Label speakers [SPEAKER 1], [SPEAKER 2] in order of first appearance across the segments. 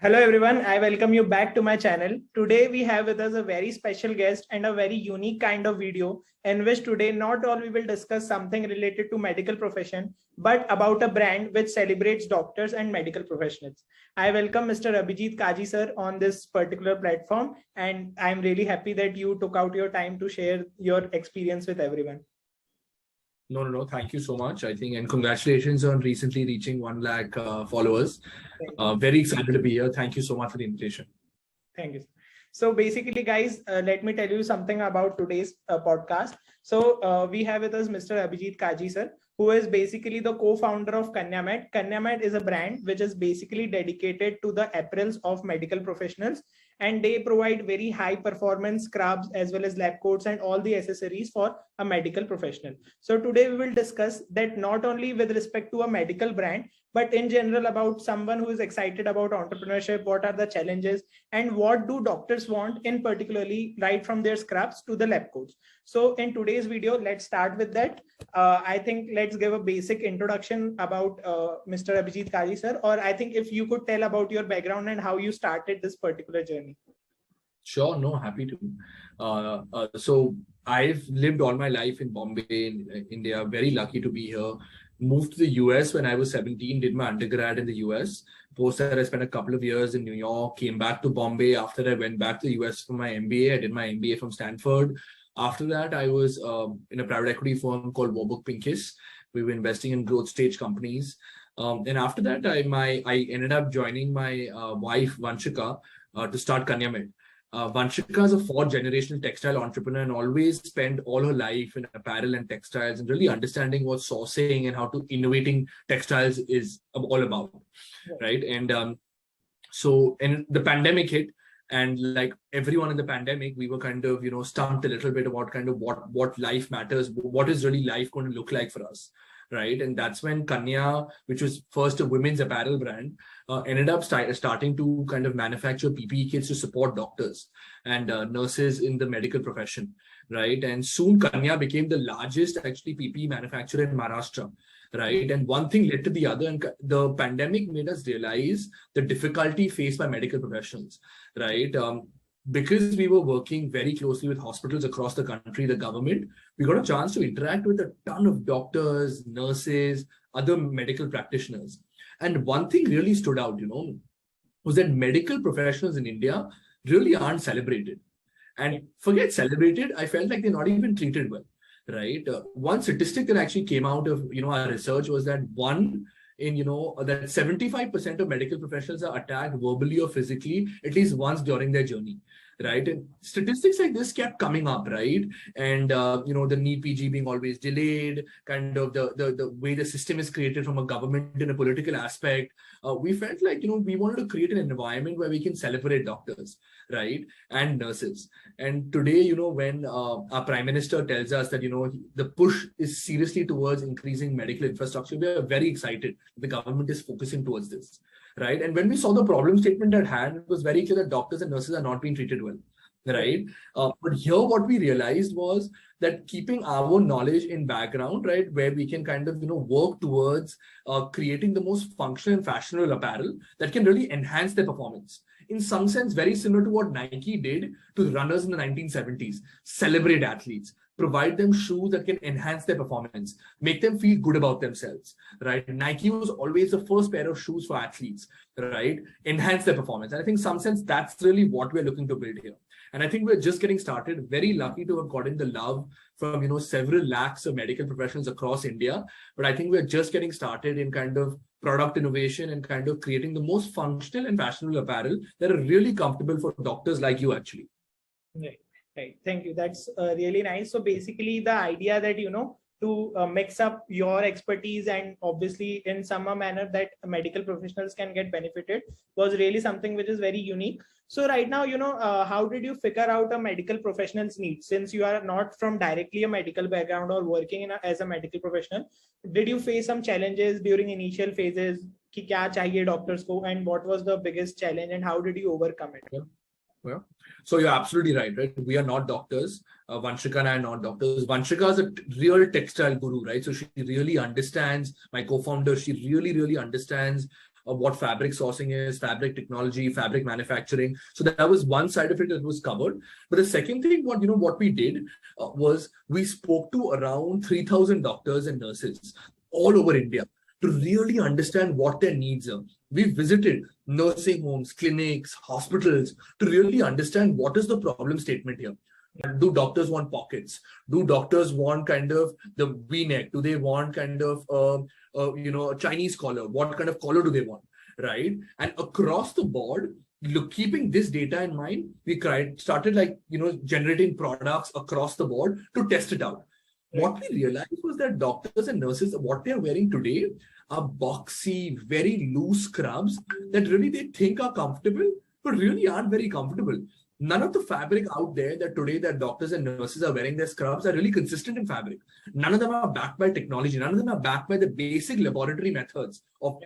[SPEAKER 1] Hello everyone, I welcome you back to my channel. Today we have with us a very special guest and a very unique kind of video in which today not all we will discuss something related to medical profession, but about a brand which celebrates doctors and medical professionals. I welcome Mr. Abhijeet Kaji sir on this particular platform, and I'm really happy that you took out your time to share your experience with everyone.
[SPEAKER 2] No. Thank you so much. I think, and congratulations on recently reaching 1 lakh followers. Very excited to be here. Thank you so much for the invitation.
[SPEAKER 1] Thank you. So basically, guys, let me tell you something about today's podcast. So we have with us Mr. Abhijeet Kaji sir, who is basically the co-founder of KNYA Med. KNYA Med is a brand which is basically dedicated to the apparels of medical professionals, and they provide very high performance scrubs as well as lab coats and all the accessories for a medical professional. So today we will discuss that not only with respect to a medical brand, but in general about someone who is excited about entrepreneurship, what are the challenges and what do doctors want in particularly, right from their scrubs to the lab coats. So in today's video, let's start with that. I think let's give a basic introduction about Mr. Abhijeet Kaji sir, or I think if you could tell about your background and how you started this particular journey.
[SPEAKER 2] Sure, no, happy to. So I've lived all my life in Bombay, in India. Very lucky to be here. Moved to the US when I was 17, did my undergrad in the US. Post that, I spent a couple of years in New York, came back to Bombay. After I went back to the US for my MBA, I did my MBA from Stanford. After that, I was in a private equity firm called Warburg, Pincus. We were investing in growth stage companies. And after that, I ended up joining my wife, Vanshika, to start KNYA Med. Vanshika is a fourth-generational textile entrepreneur and always spent all her life in apparel and textiles and really understanding what sourcing and how to innovating textiles is all about, right? And so the pandemic hit, and like everyone in the pandemic, we were kind of stumped a little bit about kind of what life matters, what is really life going to look like for us. Right. And that's when KNYA, which was first a women's apparel brand, ended up starting to kind of manufacture PPE kits to support doctors and nurses in the medical profession. Right. And soon KNYA became the largest actually PPE manufacturer in Maharashtra. Right. And one thing led to the other. And the pandemic made us realize the difficulty faced by medical professionals. Right. Because we were working very closely with hospitals across the country, the government, we got a chance to interact with a ton of doctors, nurses, other medical practitioners. And one thing really stood out, was that medical professionals in India really aren't celebrated. And forget celebrated, I felt like they're not even treated well, right? One statistic that actually came out of, our research was that that 75% of medical professionals are attacked verbally or physically at least once during their journey, right? And statistics like this kept coming up, right? And the NEET PG being always delayed, kind of the way the system is created from a government in a political aspect. We felt like we wanted to create an environment where we can celebrate doctors, right, and nurses. And today, when our Prime Minister tells us that the push is seriously towards increasing medical infrastructure, we are very excited the government is focusing towards this, right? And when we saw the problem statement at hand, it was very clear that doctors and nurses are not being treated well, right? But here what we realized was that keeping our knowledge in background, right, where we can kind of work towards creating the most functional and fashionable apparel that can really enhance their performance. In some sense, very similar to what Nike did to runners in the 1970s, celebrate athletes, provide them shoes that can enhance their performance, make them feel good about themselves, right? Nike was always the first pair of shoes for athletes, right? Enhance their performance. And I think in some sense, that's really what we're looking to build here. And I think we're just getting started. Very lucky to have gotten the love from, several lakhs of medical professionals across India. But I think we're just getting started in kind of product innovation and kind of creating the most functional and fashionable apparel that are really comfortable for doctors like you actually.
[SPEAKER 1] Right. Thank you. That's really nice. So basically the idea that, to mix up your expertise and obviously in some manner that medical professionals can get benefited was really something which is very unique. So right now, how did you figure out a medical professional's needs? Since you are not from directly a medical background or working as a medical professional, did you face some challenges during initial phases? Ki kya chahiye doctors ko, and what was the biggest challenge and how did you overcome it?
[SPEAKER 2] Yeah. Well, so you're absolutely right? We are not doctors. Vanshika and I are not doctors. Vanshika is a real textile guru, right? So she really understands, my co-founder, she really understands what fabric sourcing is, fabric technology, fabric manufacturing. So that was one side of it that was covered. But the second thing, what we did was we spoke to around 3,000 doctors and nurses all over India to really understand what their needs are. We visited nursing homes, clinics, hospitals to really understand what is the problem statement here. Do doctors want pockets? Do doctors want kind of the V-neck? Do they want kind of a Chinese collar? What kind of collar do they want? Right? And across the board, keeping this data in mind, we started generating products across the board to test it out. What we realized was that doctors and nurses, what they are wearing today are boxy, very loose scrubs that really they think are comfortable, but really aren't very comfortable. None of the fabric out there that doctors and nurses are wearing their scrubs are really consistent in fabric. None of them are backed by technology. None of them are backed by the basic laboratory methods of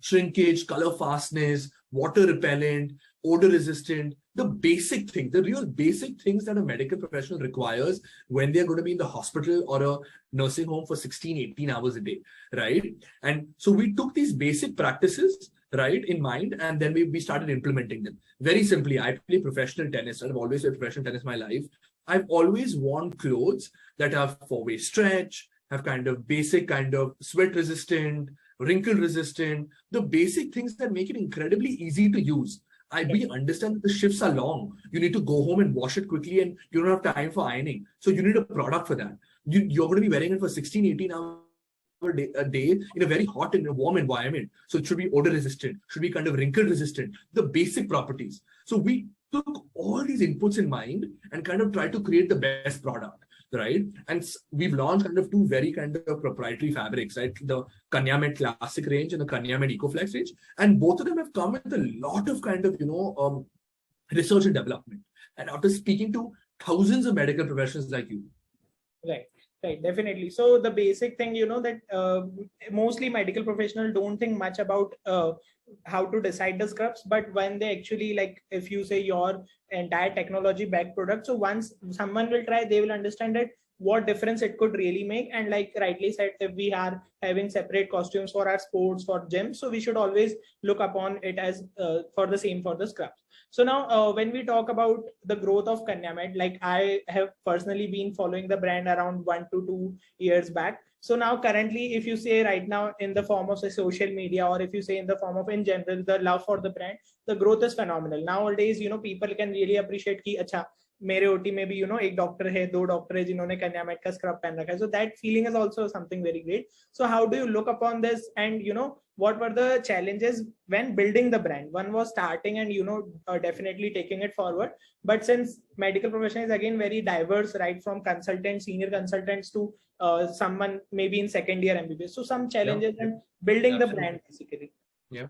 [SPEAKER 2] shrinkage, color fastness, water repellent, odor resistant, the basic things, the real basic things that a medical professional requires when they're going to be in the hospital or a nursing home for 16, 18 hours a day, right? And so we took these basic practices, right, in mind, and then we started implementing them. Very simply, I play professional tennis. I've always played professional tennis in my life. I've always worn clothes that have four-way stretch, have kind of basic kind of sweat resistant, wrinkle resistant, the basic things that make it incredibly easy to use. We understand that the shifts are long. You need to go home and wash it quickly and you don't have time for ironing. So you need a product for that. You're going to be wearing it for 16, 18 hours a day in a very hot and warm environment. So it should be odor resistant, should be kind of wrinkle resistant, the basic properties. So we took all these inputs in mind and kind of tried to create the best product, right? And we've launched kind of two very kind of proprietary fabrics, right? The KNYA Med Classic range and the KNYA Med EcoFlex range. And both of them have come with a lot of kind of, research and development. And after speaking to thousands of medical professionals like you.
[SPEAKER 1] Right, definitely. So the basic thing, that mostly medical professionals don't think much about how to decide the scrubs, but when they actually, like, if you say your entire technology backed product, so once someone will try, they will understand that what difference it could really make. And like rightly said, if we are having separate costumes for our sports, for gym, so we should always look upon it as for the same for the scrubs. So now when we talk about the growth of KNYA Med, like I have personally been following the brand around 1 to 2 years back. So now currently, if you say right now in the form of say social media, or if you say in the form of in general, the love for the brand, the growth is phenomenal. Nowadays, people can really appreciate कि अच्छा मेरे OT में भी एक doctor है, दो doctor है जिन्होंने KNYA Med का स्क्रब पहन रखा है. So that feeling is also something very great. So how do you look upon this, and what were the challenges when building the brand? One was starting and definitely taking it forward, but since medical profession is again very diverse, right, from consultants, senior consultants to someone maybe in second year MBBS, so some challenges in building the brand basically.
[SPEAKER 2] Yeah.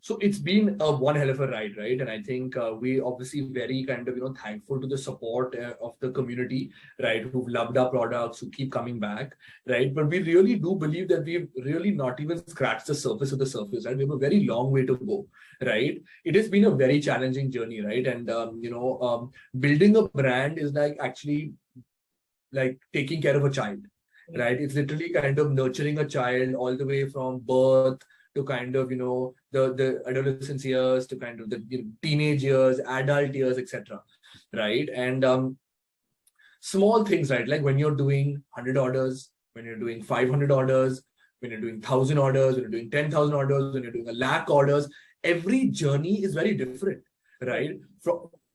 [SPEAKER 2] So it's been one hell of a ride, right? And I think we obviously very kind of, thankful to the support of the community, right? Who've loved our products, who keep coming back, right? But we really do believe that we've really not even scratched the surface of the surface, right? We have a very long way to go, right? It has been a very challenging journey, right? And, building a brand is like actually like taking care of a child, right? It's literally kind of nurturing a child all the way from birth to kind of, the adolescence years to kind of the teenage years, adult years, etc. Right? And small things, right? Like when you're doing 100 orders, when you're doing 500 orders, when you're doing 1,000 orders, when you're doing 10,000 orders, when you're doing 1,00,000 orders, every journey is very different, right?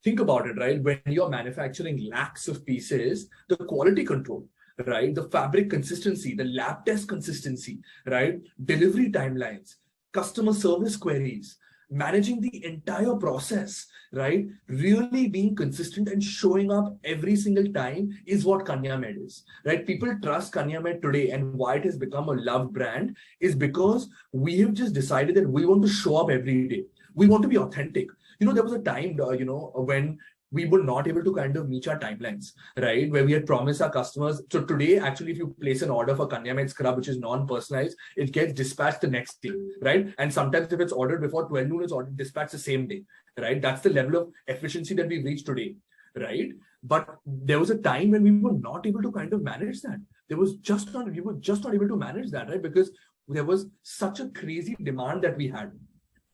[SPEAKER 2] Think about it, right? When you're manufacturing lakhs of pieces, the quality control, right? The fabric consistency, the lab test consistency, right? Delivery timelines, customer service queries, managing the entire process, right? Really being consistent and showing up every single time is what KNYA Med is, right? People trust KNYA Med today, and why it has become a loved brand is because we have just decided that we want to show up every day. We want to be authentic. There was a time, when we were not able to kind of meet our timelines, right? Where we had promised our customers. So today, actually, if you place an order for KNYA Med scrub, which is non-personalized, it gets dispatched the next day, right? And sometimes if it's ordered before 12 noon, it's ordered dispatched the same day, right? That's the level of efficiency that we've reached today, right? But there was a time when we were not able to kind of manage that. We were just not able to manage that, right? Because there was such a crazy demand that we had.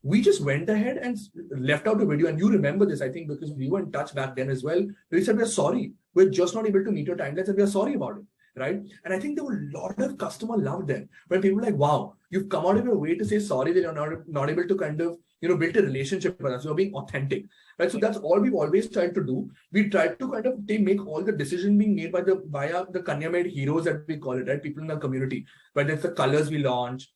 [SPEAKER 2] We just went ahead and left out a video. And you remember this, I think, because we were in touch back then as well. We said, we're sorry. We're just not able to meet your timelines and we're sorry about it. Right. And I think there were a lot of customer love then when people were like, wow, you've come out of your way to say sorry that you're not able to kind of, build a relationship with us. You're being authentic. Right. So that's all we've always tried to do. We tried to kind of make all the decisions being made via the KNYA Med heroes that we call it, right? People in the community, whether it's the colors we launch,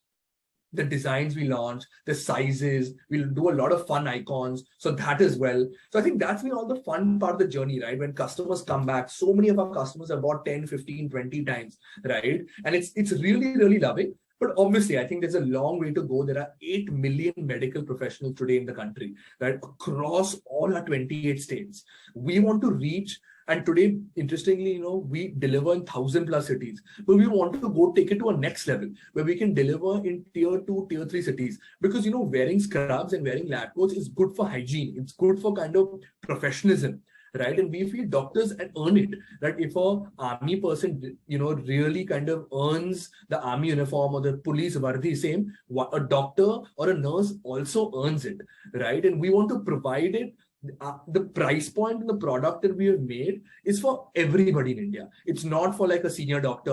[SPEAKER 2] the designs we launch, the sizes, we'll do a lot of fun icons. So that as well. So I think that's been all the fun part of the journey, right? When customers come back, so many of our customers have bought 10, 15, 20 times, right? And it's really, really loving. But obviously, I think there's a long way to go. There are 8 million medical professionals today in the country, right? Across all our 28 states. We want to reach. And today, interestingly, we deliver in 1,000+ cities, but we want to go take it to a next level where we can deliver in tier 2, tier 3 cities. Because, wearing scrubs and wearing lab coats is good for hygiene. It's good for kind of professionalism, right? And we feel doctors earn it, right? If a army person, really kind of earns the army uniform or the police vardi, same, a doctor or a nurse also earns it, right? And we want to provide it. The price point in the product that we have made is for everybody in India. It's not for like a senior doctor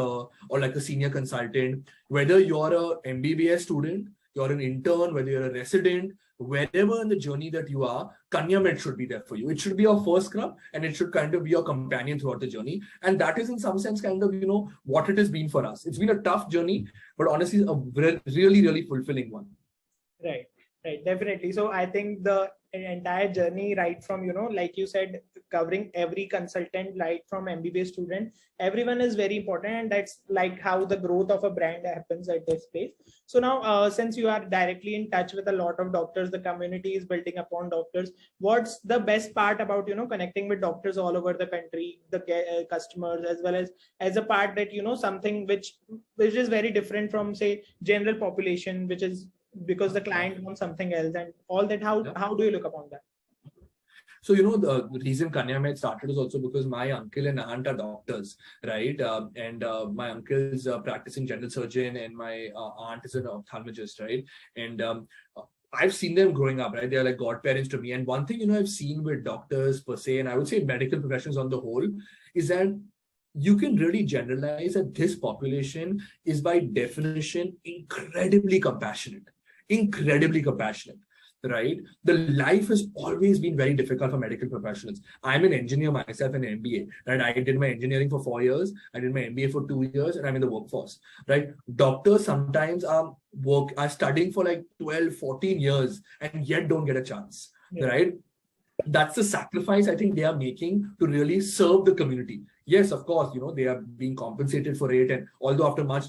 [SPEAKER 2] or like a senior consultant. Whether you're a MBBS student, you're an intern, whether you're a resident, wherever in the journey that you are, KNYA Med should be there for you. It should be your first scrub and it should kind of be your companion throughout the journey. And that is in some sense kind of, what it has been for us. It's been a tough journey, but honestly, a really, really fulfilling one.
[SPEAKER 1] Right. Right, definitely. So I think the entire journey, right from, like you said, covering every consultant, right from MBBS student, everyone is very important. And that's like how the growth of a brand happens at this place. So now, since you are directly in touch with a lot of doctors, the community is building upon doctors. What's the best part about, connecting with doctors all over the country, the customers, as well as a part that, something which is very different from, say, general population, which is because the client wants something else and all that. How do you look upon that?
[SPEAKER 2] So, the reason KNYA Med started is also because my uncle and aunt are doctors, right? And my uncle is a practicing general surgeon and my aunt is an ophthalmologist, right? And I've seen them growing up, right? They're like godparents to me. And one thing, I've seen with doctors per se, and I would say medical professionals on the whole, is that you can really generalize that this population is by definition incredibly compassionate, right? The life has always been very difficult for medical professionals. I'm an engineer myself, an MBA, right? I did my engineering for 4 years. I did my MBA for 2 years and I'm in the workforce, right? Doctors sometimes are studying for like 12, 14 years and yet don't get a chance, right? That's the sacrifice I think they are making to really serve the community. Yes, of course, they are being compensated for it. And although after much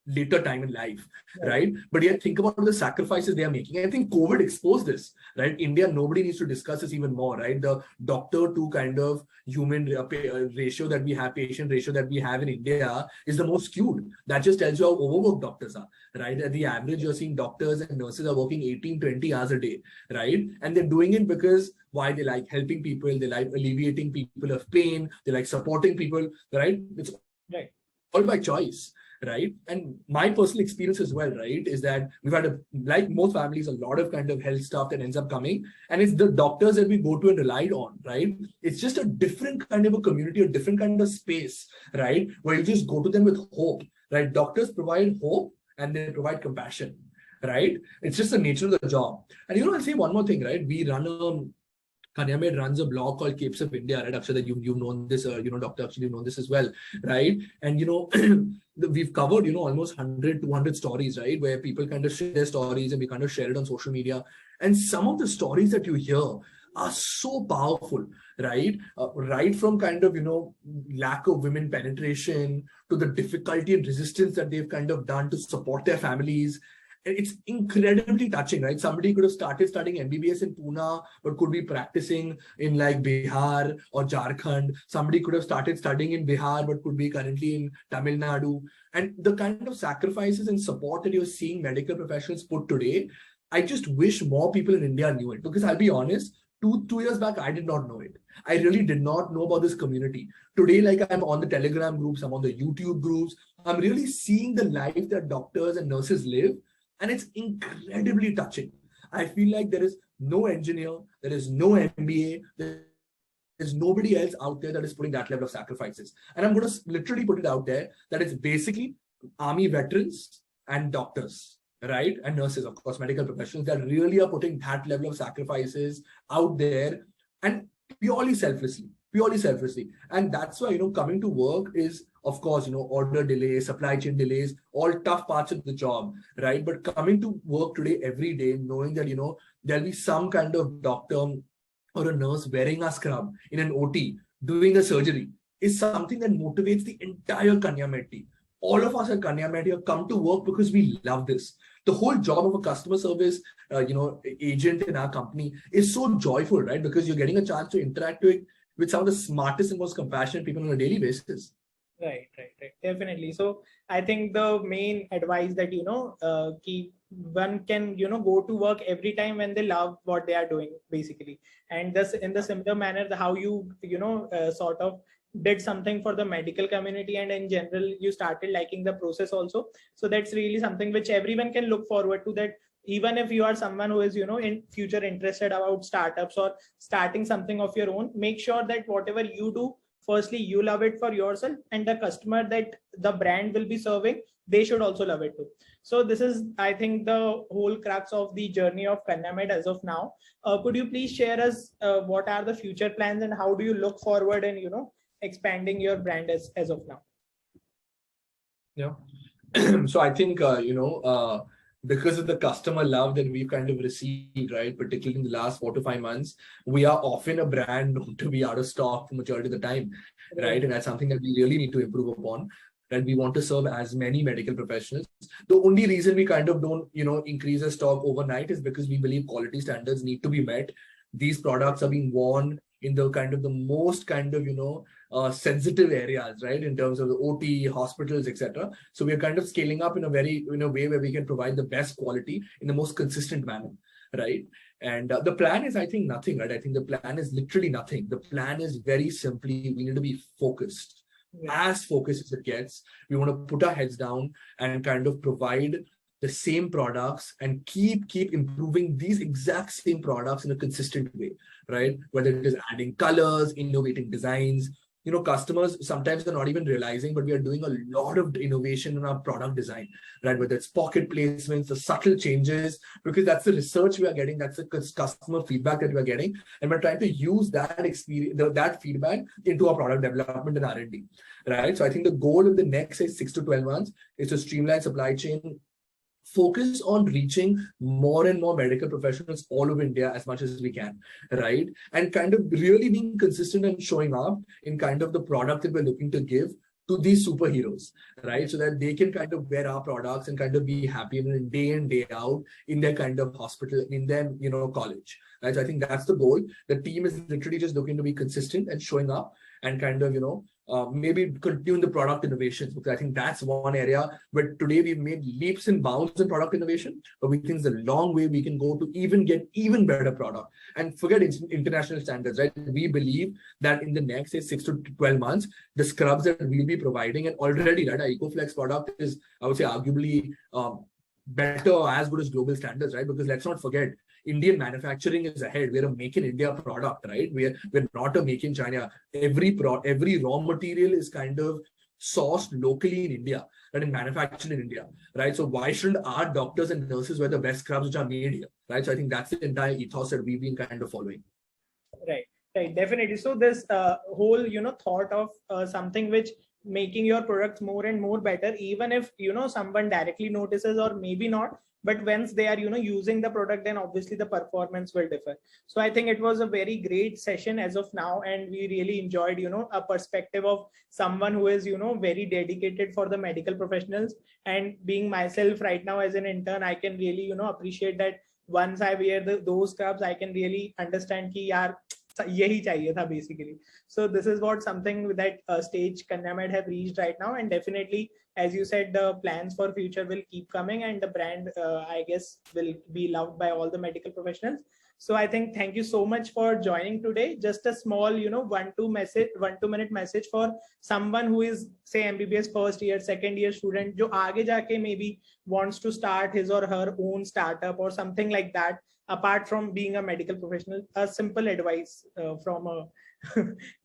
[SPEAKER 2] later time in life, right? But yet think about the sacrifices they are making. I think COVID exposed this, right? India, nobody needs to discuss this even more, right? The doctor to kind of human ratio that we have, patient ratio that we have in India is the most skewed. That just tells you how overworked doctors are, right? At the average, you're seeing doctors and nurses are working 18, 20 hours a day, right? And they're doing it because why? They like helping people, they like alleviating people of pain, they like supporting people, right? It's all by choice. Right. And my personal experience as well, right, is that we've had, like most families, a lot of kind of health stuff that ends up coming. And it's the doctors that we go to and relied on, right? It's just a different kind of a community, a different kind of space, right? Where you just go to them with hope, right? Doctors provide hope and they provide compassion, right? It's just the nature of the job. And I'll say one more thing, right? We run KNYA Med runs a blog called Capes of India, right? Akshat, that you've known this, Dr. Akshat, you've known this as well, right? And, we've covered, almost 100, 200 stories, right? Where people kind of share their stories and we kind of share it on social media. And some of the stories that you hear are so powerful, right? Right from kind of, lack of women penetration to the difficulty and resistance that they've kind of done to support their families. It's incredibly touching, right? Somebody could have started studying MBBS in Pune, but could be practicing in like Bihar or Jharkhand. Somebody could have started studying in Bihar, but could be currently in Tamil Nadu. And the kind of sacrifices and support that you're seeing medical professionals put today, I just wish more people in India knew it. Because I'll be honest, Two years back, I did not know it. I really did not know about this community. Today, like I'm on the Telegram groups, I'm on the YouTube groups. I'm really seeing the life that doctors and nurses live, and it's incredibly touching. I feel like there is no engineer, there is no MBA, there's nobody else out there that is putting that level of sacrifices. And I'm going to literally put it out there that it's basically army veterans and doctors, right? And nurses, of course, medical professionals that really are putting that level of sacrifices out there, and purely selflessly. And that's why, coming to work is, of course, order delays, supply chain delays, all tough parts of the job, right? But coming to work today every day, knowing that, there'll be some kind of doctor or a nurse wearing a scrub in an OT, doing a surgery, is something that motivates the entire KNYA Med team. All of us at KNYA Med here come to work because we love this. The whole job of a customer service, agent in our company is so joyful, right? Because you're getting a chance to interact with some of the smartest and most compassionate people on a daily basis.
[SPEAKER 1] Right. Definitely. So I think the main advice that, one can, go to work every time when they love what they are doing, basically. And this, in the similar manner, how you, sort of did something for the medical community, and in general, you started liking the process also. So that's really something which everyone can look forward to, that even if you are someone who is, in future interested about startups or starting something of your own, make sure that whatever you do, firstly, you love it for yourself, and the customer that the brand will be serving, they should also love it too. So this is, I think, the whole crux of the journey of KNYA Med as of now. Could you please share us what are the future plans, and how do you look forward in, expanding your brand as of now?
[SPEAKER 2] Yeah. So I think, because of the customer love that we've kind of received, right, particularly in the last 4 to 5 months, we are often a brand known to be out of stock for majority of the time, right? And that's something that we really need to improve upon. Right? We want to serve as many medical professionals. The only reason we kind of don't, increase the stock overnight is because we believe quality standards need to be met. These products are being worn in the kind of the most kind of, sensitive areas, right? In terms of the OT, hospitals, etc. So we're kind of scaling up in a way where we can provide the best quality in the most consistent manner, right? And the plan is, I think, nothing, right? I think the plan is literally nothing. The plan is very simply, we need to be focused. As focused as it gets. We want to put our heads down and kind of provide the same products and keep improving these exact same products in a consistent way, right? Whether it is adding colors, innovating designs. Customers sometimes are not even realizing, but we are doing a lot of innovation in our product design, right? Whether it's pocket placements, the subtle changes, because that's the research we are getting, that's the customer feedback that we are getting, and we're trying to use that experience, that feedback into our product development and R&D, right? So I think the goal of the next 6 to 12 months is to streamline supply chain, focus on reaching more and more medical professionals all over India as much as we can, right? And kind of really being consistent and showing up in kind of the product that we're looking to give to these superheroes, right? So that they can kind of wear our products and kind of be happy in day out in their kind of hospital, in their, college, right? So I think that's the goal. The team is literally just looking to be consistent and showing up and kind of, maybe continue the product innovations, because I think that's one area where today we've made leaps and bounds in product innovation, but we think there's a long way we can go to even get even better product. And forget international standards, right? We believe that in the next 6 to 12 months, the scrubs that we'll be providing, and already, right, our EcoFlex product is, I would say, arguably better or as good as global standards, right? Because let's not forget, Indian manufacturing is ahead. We're a make in India product, right? We're not a make in China. Every raw material is kind of sourced locally in India, right? And manufactured in India, right? So why shouldn't our doctors and nurses wear the best scrubs which are made here, right? So I think that's the entire ethos that we've been kind of following.
[SPEAKER 1] Right, definitely. So this whole, thought of something which making your products more and more better, even if, someone directly notices or maybe not, but once they are, using the product, then obviously the performance will differ. So I think it was a very great session as of now, and we really enjoyed, a perspective of someone who is, very dedicated for the medical professionals. And being myself right now as an intern, I can really, appreciate that once I wear those scrubs, I can really understand ki yaar, yahi chahiye tha basically. So this is what something that stage KNYA Med have reached right now, and definitely, as you said, the plans for future will keep coming, and the brand, I guess, will be loved by all the medical professionals. So I think thank you so much for joining today. Just a small, 1-2 minute message for someone who is say MBBS first year, second year student, jo aage jaake maybe wants to start his or her own startup or something like that. Apart from being a medical professional, a simple advice from a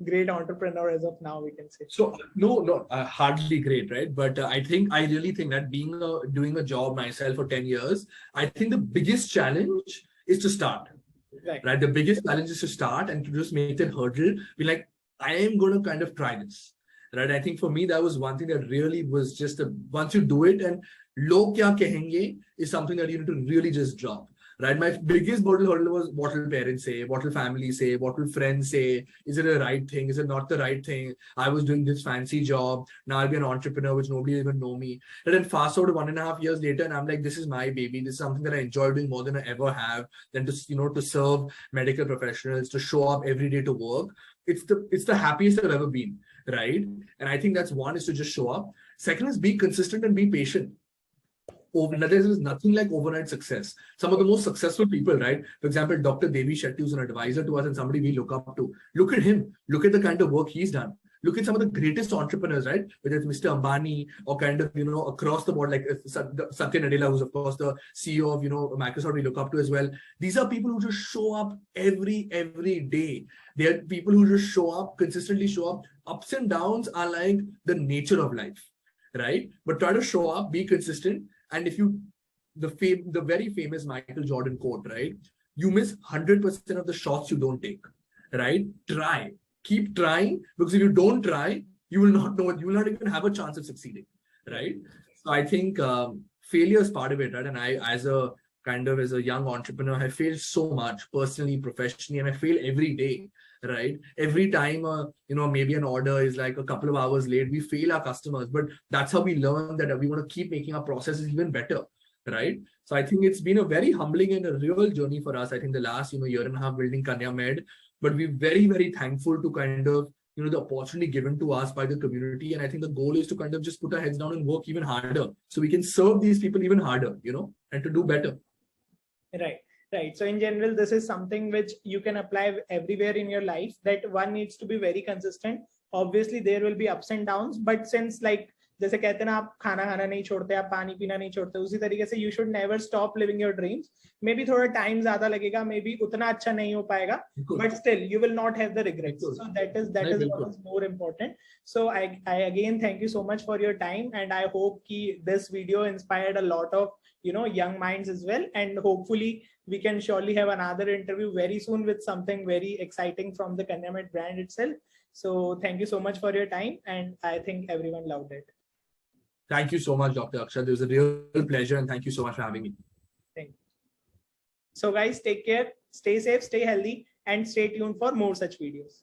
[SPEAKER 1] great entrepreneur as of now, we can say.
[SPEAKER 2] So no, hardly great, right? But I really think that doing a job myself for 10 years, I think the biggest challenge is to start. Right. The biggest challenge is to start and to just make that hurdle. Be like, I am going to kind of try this. Right. I think for me, that was one thing that really was just once you do it, and log kya kahenge is something that you need to really just drop. Right. My biggest hurdle was what will parents say, what will family say, what will friends say? Is it the right thing? Is it not the right thing? I was doing this fancy job. Now I'll be an entrepreneur, which nobody even know me. And then fast forward 1.5 years later, and I'm like, this is my baby. This is something that I enjoy doing more than I ever have. Than to serve medical professionals, to show up every day to work. It's the happiest I've ever been. Right. And I think that's one, is to just show up. Second is be consistent and be patient. There is nothing like overnight success. Some of the most successful people, right? For example, Dr. Devi Shetty, who's an advisor to us and somebody we look up to. Look at him. Look at the kind of work he's done. Look at some of the greatest entrepreneurs, right? Whether it's Mr. Ambani or kind of, across the board, like Satya Nadella, who's of course the CEO of, Microsoft, we look up to as well. These are people who just show up every day. They are people who just show up, consistently show up. Ups and downs are like the nature of life, right? But try to show up, be consistent. And if the very famous Michael Jordan quote, right? You miss 100% of the shots you don't take, right? Try. Keep trying, because if you don't try, you will not know it. You will not even have a chance of succeeding, right? So I think failure is part of it, right? And I, as a young entrepreneur, I failed so much personally, professionally, and I fail every day, right? Every time, maybe an order is like a couple of hours late, we fail our customers, but that's how we learn that we want to keep making our processes even better, right? So I think it's been a very humbling and a real journey for us. I think the last, year and a half building KNYA Med, but we're very, very thankful to kind of, the opportunity given to us by the community. And I think the goal is to kind of just put our heads down and work even harder so we can serve these people even harder, and to do better.
[SPEAKER 1] Right. So in general, this is something which you can apply everywhere in your life, that one needs to be very consistent. Obviously, there will be ups and downs, but since जैसे कहते हैं ना, आप खाना खाना नहीं छोड़ते, आप पानी पीना नहीं छोड़ते, उसी तरीके से you should never stop living your dreams. Maybe थोड़ा time ज्यादा लगेगा, maybe उतना अच्छा नहीं हो पाएगा, but still you will not have the regrets. So that is what is more important. So I again thank you so much for your time, and I hope कि this video inspired a lot of young minds as well, and hopefully we can surely have another interview very soon with something very exciting from the KNYA Med brand itself. So thank you so much for your time, and I think everyone loved it.
[SPEAKER 2] Thank you so much, Dr. Akshat. It was a real pleasure, and thank you so much for having me.
[SPEAKER 1] Thank you. So guys, take care, stay safe, stay healthy, and stay tuned for more such videos.